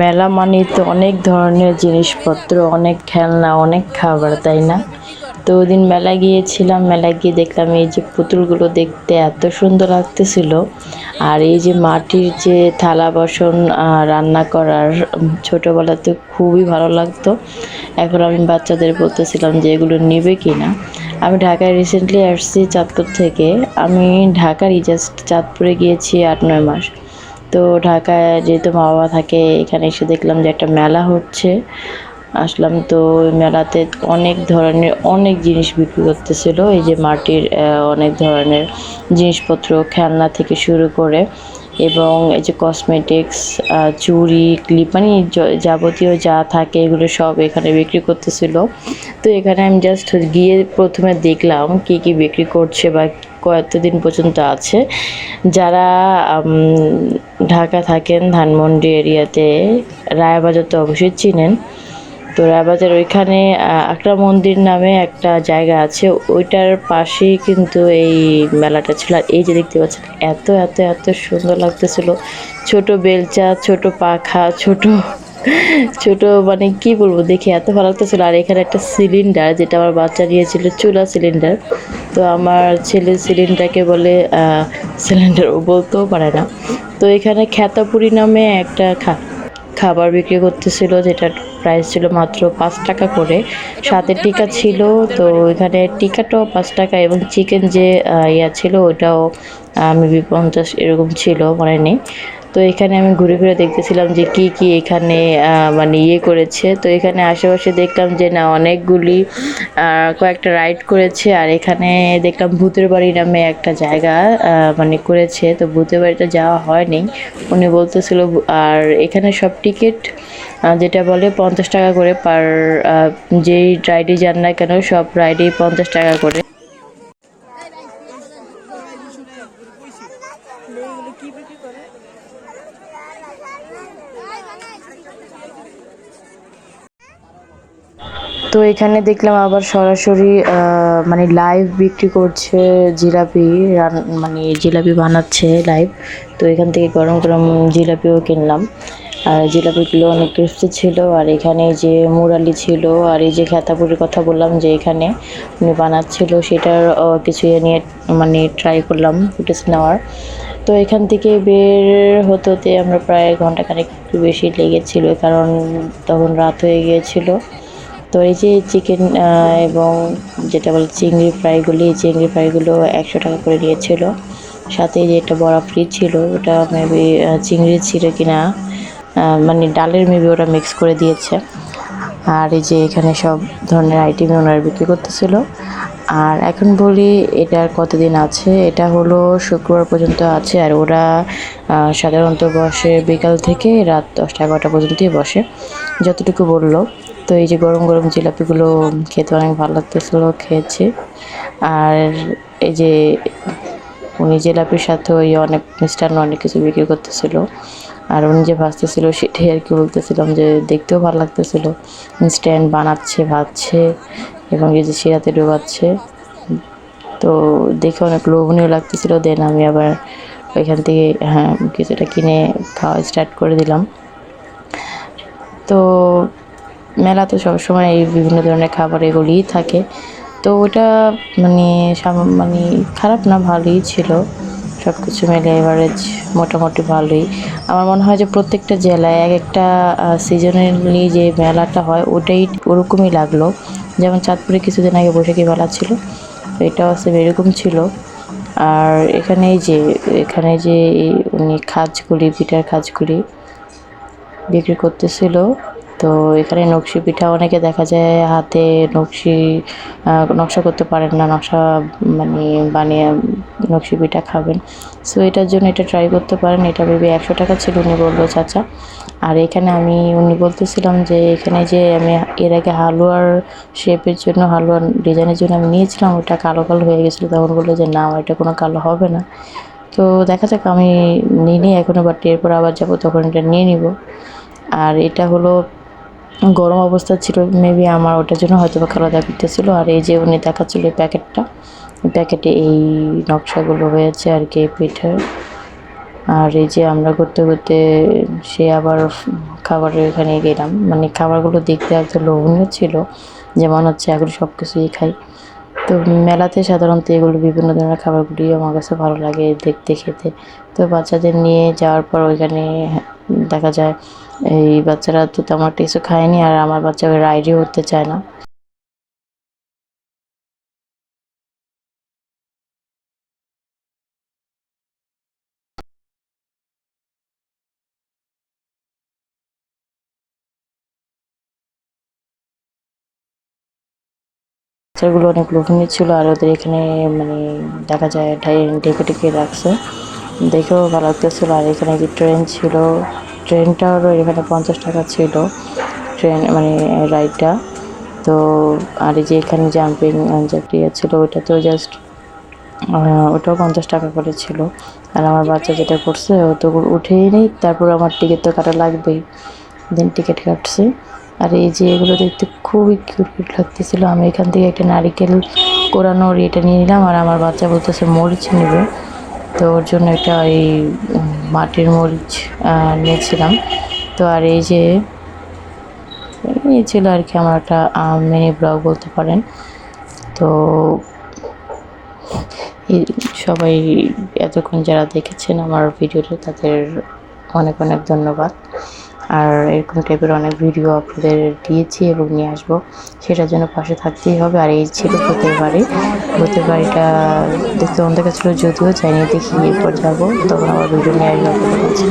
মেলা মানেই তো অনেক ধরনের জিনিসপত্র, অনেক খেলনা, অনেক খাবার, তাই না? তো ওইদিন মেলায় গিয়েছিলাম, মেলায় গিয়ে দেখলাম এই যে পুতুলগুলো দেখতে এত সুন্দর লাগতেছিল। আর এই যে মাটির যে থালা বাসন রান্না করার, ছোটোবেলাতে খুবই ভালো লাগতো। এখন আমি বাচ্চাদের বলতেছিলাম যে এগুলো নেবে কি না। আমি ঢাকায় রিসেন্টলি আসছি চাঁদপুর থেকে। আমি ঢাকারই, জাস্ট চাঁদপুরে গিয়েছি 8-9 মাস। তো ঢাকায় যেহেতু মা বাবা থাকে, এখানে এসে দেখলাম যে একটা মেলা হচ্ছে। আসলাম, তো ওই মেলাতে অনেক ধরনের অনেক জিনিস বিক্রি করতেছিল। এই যে মাটির অনেক ধরনের জিনিসপত্র, খেলনা থেকে শুরু করে, এবং এই যে কসমেটিক্স, চুড়ি, ক্লিপ, মানে যাবতীয় যা থাকে এগুলো সব এখানে বিক্রি করতেছিল। তো এখানে আমি জাস্ট গিয়ে প্রথমে দেখলাম কি কি বিক্রি করছে বা কতদিন পর্যন্ত আছে। যারা ঢাকা থাকেন, ধানমন্ডি এরিয়াতে, রায়াবাজার তো অবশ্যই চিনেন। তো রায়াবাজার ওইখানে আকরা মন্দির নামে একটা জায়গা আছে, ওইটার পাশেই কিন্তু এই মেলাটা ছিল। আর এই যে দেখতে পাচ্ছেন, এত এত এত সুন্দর লাগতেছিল। ছোট বেলচা, ছোট পাখা, ছোট ছোট, মানে কি বলবো, দেখে এত ভালো লাগতেছিল। আর এখানে একটা সিলিন্ডার, যেটা আমার বাচ্চা নিয়েছিল, চুলা সিলিন্ডার। তো আমার ছেলে সিলিন্ডারকে বলে সিলিন্ডার, ও বলতেও পারে না। তো এখানে খ্যাতাপুরি নামে একটা খাবার বিক্রি করতেছিল, যেটার প্রাইস ছিল মাত্র 5 টাকা করে। সাথে টিকা ছিল, তো এখানে টিকাটাও 5 টাকা, এবং চিকেন যে ইয়া ছিল ওইটাও মেবি 50 এরকম ছিল, মনে নেই। তো এখানে আমি ঘুরে ফিরে দেখতেছিলাম যে কি কি এখানে মানে ইয়ে করেছে। তো এখানে আশেপাশে দেখলাম যে না, অনেকগুলি কয়েকটা রাইড করেছে। আর এখানে দেখলাম ভূতের বাড়ি নামে একটা জায়গা মানে করেছে। তো ভূতের বাড়িটা যাওয়া হয়নি, উনি বলতেছিল। আর এখানে সব টিকিট যেটা বলে 50 টাকা করে পার, যেই রাইডে যান না কেন সব রাইডেই 50 টাকা করে। তো এখানে দেখলাম আবার সরাসরি মানে লাইভ বিক্রি করছে জিলাপি, মানে জিলাপি বানাচ্ছে লাইভ। তো এখান থেকে গরম গরম জিলাপিও কিনলাম। আর জিলাপিগুলো অনেক ক্রিস্পি ছিল। আর এখানে যে মুরালি ছিল, আর এই যে খেতাপুরির কথা বললাম যে এখানে উনি বানাচ্ছিল, সেটার কিছু নিয়ে মানে ট্রাই করলাম ফুটেজ নেওয়ার। তো এখান থেকে বের হতে আমরা প্রায় ঘন্টাখানেক একটু বেশি লেগেছিল, কারণ তখন রাত হয়ে গিয়েছিল। তো এই যে চিকেন এবং যেটা বলে চিংড়ি ফ্রাইগুলি, এই চিংড়ি ফ্রাইগুলো 100 টাকা করে নিয়েছিল। সাথে যে একটা বড়া ফ্রি ছিল, ওটা মেবি চিংড়ি ছিল কিনা, মানে ডালের মেবি ওরা মিক্স করে দিয়েছে। আর এই যে এখানে সব ধরনের আইটেম ওনারা বিক্রি করতেছিল। আর এখন বলি এটার কতদিন আছে, এটা হলো শুক্রবার পর্যন্ত আছে। আর ওরা সাধারণত বসে বিকাল থেকে রাত 10টা-11টা পর্যন্তই বসে, যতটুকু বললো। তো এই যে গরম গরম জিলাপিগুলো খেতে অনেক ভালো লাগতেছিল, খেয়েছি। আর এই যে উনি জিলাপির সাথে ওই অনেক মিষ্টান্ন অনেক কিছু বিক্রি করতেছিল। আর উনি যে ভাজতেছিল সেটাই আর কি বলতেছিলাম, যে দেখতেও ভালো লাগতেছিল। ইনস্ট্যান্ট বানাচ্ছে, ভাজছে, এবং এই যে শিরাতে ডোবাচ্ছে। তো দেখে অনেক লোভনীয় লাগতেছিল। দেন আমি আবার ওইখান থেকে কিছুটা কিনে খাওয়া স্টার্ট করে দিলাম। তো মেলা তো সবসময় এই বিভিন্ন ধরনের খাবার এগুলিই থাকে। তো ওটা মানে মানে খারাপ না, ভালোই ছিল। সব কিছু মিলে এভারেজ মোটামুটি ভালোই। আমার মনে হয় যে প্রত্যেকটা জেলায় এক একটা সিজনালি যে মেলাটা হয় ওটাই ওরকমই লাগলো। যেমন চাঁদপুরে কিছুদিন আগে বৈশাখী মেলা ছিল, তো এটাও আছে এরকম ছিল। আর এখানে যে উনি খাজগুলি, পিঠার খাজগুলি বিক্রি করতেছিল। তো এখানে নকশি পিঠা, অনেকে দেখা যায় হাতে নকশা করতে পারেন না, নকশা মানে বানিয়ে নকশি পিঠা খাবেন। সো এটার জন্য এটা ট্রাই করতে পারেন। এটা ভেবে 100 টাকা ছিল, উনি বললো চাচা। আর এখানে উনি বলতেছিলাম যে এখানে যে আমি এর আগে হালুয়ার শেপের জন্য, হালুয়ার ডিজাইনের জন্য আমি নিয়েছিলাম, ওটা কালো কালো হয়ে গেছিলো। তখন বললো যে না, এটা কোনো কালো হবে না। তো দেখা যাক, আমি নিই এখনও, বাট এরপর আবার যাবো তখন এটা নিয়ে নিব। আর এটা হলো গরম অবস্থা ছিল, মেবি আমার ওটার জন্য হয়তো বা কালো দাগ দিতেছিল। আর এই যে উনি দেখাচ্ছিল প্যাকেটে এই নকশাগুলো হয়েছে আর কি পিঠার। আর এই যে আমরা ঘুরতে ঘুরতে সে আবার খাবারের এখানে গেলাম, মানে খাবারগুলো দেখতে এত লোভনীয় ছিল যে মনে হচ্ছে এগুলো সব কিছুই খাই। তো মেলাতে সাধারণত এগুলো বিভিন্ন ধরনের খাবারগুলি আমার কাছে ভালো লাগে দেখতে খেতে। তো বাচ্চাদের নিয়ে যাওয়ার পর ওইখানে দেখা যায় এই বাচ্চারা তো তেমন একটা কিছু খায়নি, আর আমার বাচ্চা রাইডে উঠতে চায় না। বাচ্চাগুলো অনেক লোভনীয় ছিল, আর ওদের এখানে মানে দেখা যায় ঢেকে ঢেকে রাখছে, দেখেও ভালো লাগতেছিল। আর এখানে যে ট্রেন ছিল, ট্রেনটারও এখানে 50 টাকা ছিল ট্রেন মানে রাইডটা। তো আর এই যে এখানে জাম্পিং জাতীয় ছিল, ওইটা তো জাস্ট ওটাও 50 টাকা করে ছিল। আর আমার বাচ্চা যেটা করছে ও তো উঠেই নেই, তারপর আমার টিকিট তো কাটা লাগবেই, দেন টিকিট কাটছে। আর এই যে এগুলো দেখতে খুবই কিউট কিউট লাগতেছিল। আমি এখান থেকে একটা নারিকেল কোরানোর এটা নিয়ে নিলাম, আর আমার বাচ্চা বলতেছে মরিচ নেবে, তো ওর জন্য একটা এই মাটির মরিচ নিয়েছিলাম। তো আর এই যে এই ছিল আর কি আমার একটা মিনি ব্লগ বলতে পারেন। তো সবাই এতক্ষণ যারা দেখেছেন আমার ভিডিওটা, তাদের অনেক অনেক ধন্যবাদ। আর এরকম টাইপের অনেক ভিডিও আপনাদের দিয়েছি এবং নিয়ে আসবো, সেটার জন্য পাশে থাকতেই হবে। আর এই ছিল ভূতের বাড়ি। ভূতের বাড়িটা দেখতে অন্ধকার ছিল, যদিও যাইনি, দেখি এরপর যাবো, তখন আবার ভিডিও নিয়ে আসবো আপনাদের কাছে।